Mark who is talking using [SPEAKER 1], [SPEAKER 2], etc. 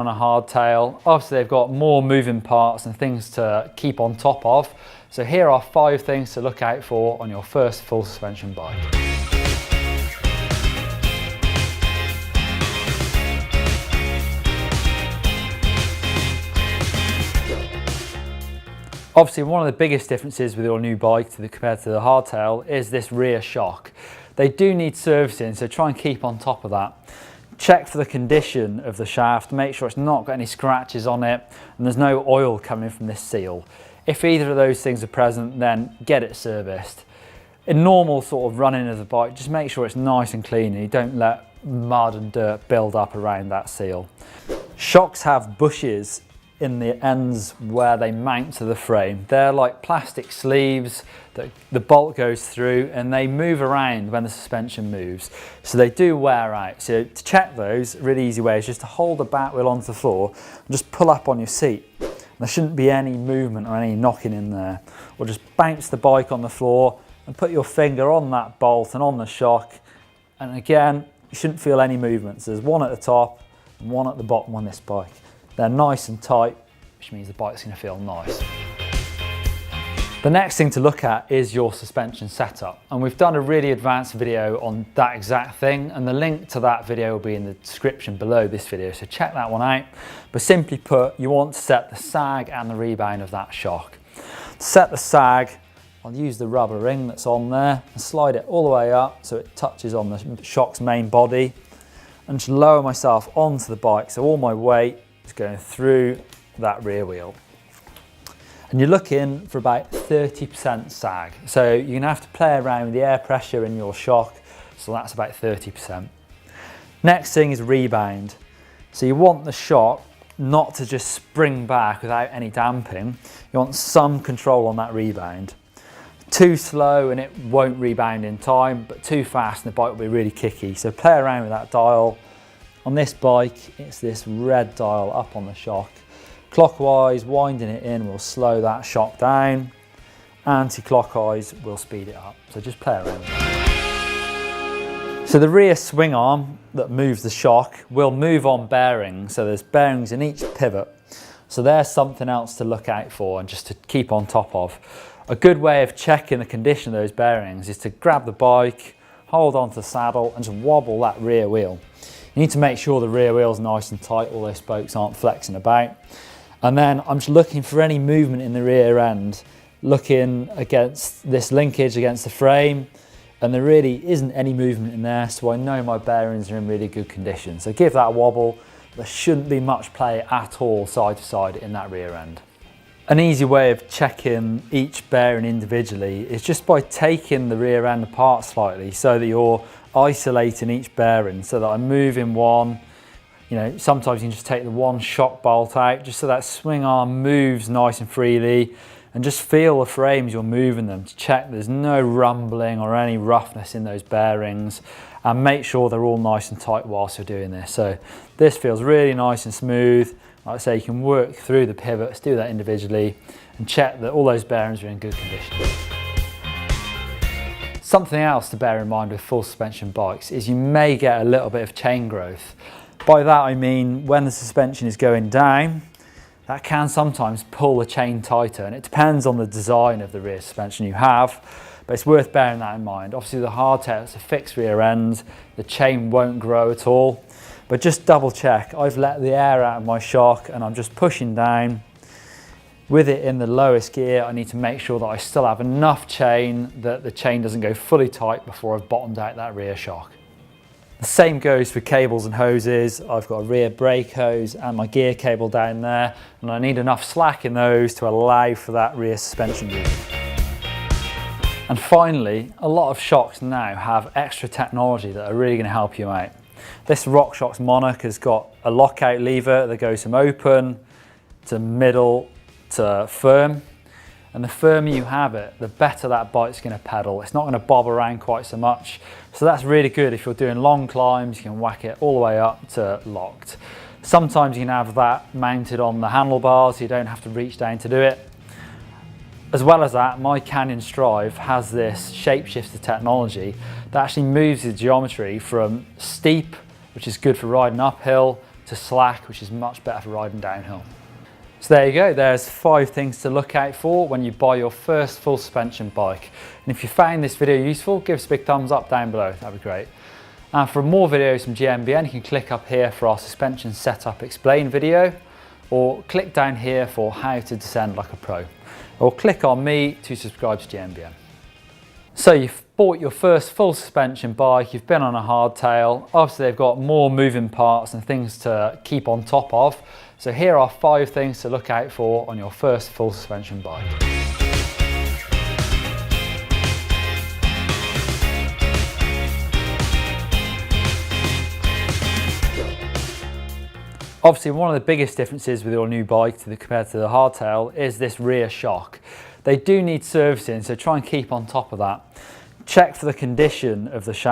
[SPEAKER 1] on a hardtail. Obviously they've got more moving parts and things to keep on top of. So here are 5 things to look out for on your first full suspension bike. Obviously one of the biggest differences with your new bike compared to the hardtail is this rear shock. They do need servicing, so try and keep on top of that. Check for the condition of the shaft, make sure it's not got any scratches on it and there's no oil coming from this seal. If either of those things are present, then get it serviced. In normal sort of running of the bike, just make sure it's nice and clean and you don't let mud and dirt build up around that seal. Shocks have bushes in the ends where they mount to the frame. They're like plastic sleeves that the bolt goes through and they move around when the suspension moves. So they do wear out. So to check those, a really easy way is just to hold the back wheel onto the floor and just pull up on your seat. There shouldn't be any movement or any knocking in there. Or just bounce the bike on the floor and put your finger on that bolt and on the shock. And again, you shouldn't feel any movements. There's one at the top and one at the bottom on this bike. They're nice and tight, which means the bike's going to feel nice. The next thing to look at is your suspension setup. And we've done a really advanced video on that exact thing, and the link to that video will be in the description below this video, so check that one out. But simply put, you want to set the sag and the rebound of that shock. To set the sag, I'll use the rubber ring that's on there and slide it all the way up so it touches on the shock's main body, and just lower myself onto the bike so all my weight is going through that rear wheel. And you're looking for about 30% sag. So you're going to have to play around with the air pressure in your shock, so that's about 30%. Next thing is rebound. So you want the shock not to just spring back without any damping. You want some control on that rebound. Too slow and it won't rebound in time, but too fast and the bike will be really kicky. So play around with that dial. On this bike, it's this red dial up on the shock. Clockwise, winding it in will slow that shock down. Anti-clockwise will speed it up. So just play around with that. So the rear swing arm that moves the shock will move on bearings. So there's bearings in each pivot. So there's something else to look out for and just to keep on top of. A good way of checking the condition of those bearings is to grab the bike, hold onto the saddle and just wobble that rear wheel. You need to make sure the rear wheel's nice and tight, all those spokes aren't flexing about. And then I'm just looking for any movement in the rear end, looking against this linkage against the frame, and there really isn't any movement in there, so I know my bearings are in really good condition. So give that a wobble. There shouldn't be much play at all side to side in that rear end. An easy way of checking each bearing individually is just by taking the rear end apart slightly so that you're isolating each bearing, so that I'm moving one. You know, sometimes you can just take the one shock bolt out just so that swing arm moves nice and freely, and just feel the frames you're moving them to check there's no rumbling or any roughness in those bearings, and make sure they're all nice and tight whilst you're doing this. So this feels really nice and smooth. Like I say, you can work through the pivots, do that individually, and check that all those bearings are in good condition. Something else to bear in mind with full suspension bikes is you may get a little bit of chain growth. By that I mean when the suspension is going down, that can sometimes pull the chain tighter, and it depends on the design of the rear suspension you have, but it's worth bearing that in mind. Obviously the hardtail, it's a fixed rear end, the chain won't grow at all, but just double check. I've let the air out of my shock and I'm just pushing down. With it in the lowest gear, I need to make sure that I still have enough chain that the chain doesn't go fully tight before I've bottomed out that rear shock. The same goes for cables and hoses. I've got a rear brake hose and my gear cable down there, and I need enough slack in those to allow for that rear suspension movement. And finally, a lot of shocks now have extra technology that are really going to help you out. This RockShox Monarch has got a lockout lever that goes from open to middle to firm, and the firmer you have it, the better that bike's going to pedal. It's not going to bob around quite so much, so that's really good if you're doing long climbs. You can whack it all the way up to locked. Sometimes you can have that mounted on the handlebars, so you don't have to reach down to do it. As well as that, my Canyon Strive has this shapeshifter technology that actually moves the geometry from steep, which is good for riding uphill, to slack, which is much better for riding downhill. So there you go, there's 5 things to look out for when you buy your first full suspension bike. And if you found this video useful, give us a big thumbs up down below, that'd be great. And for more videos from GMBN, you can click up here for our suspension setup explain video, or click down here for how to descend like a pro, or click on me to subscribe to GMBN. So you've bought your first full suspension bike, you've been on a hardtail, obviously they've got more moving parts and things to keep on top of. So here are 5 things to look out for on your first full suspension bike. Obviously one of the biggest differences with your new bike compared to the hardtail is this rear shock. They do need servicing, so try and keep on top of that. Check for the condition of the shaft.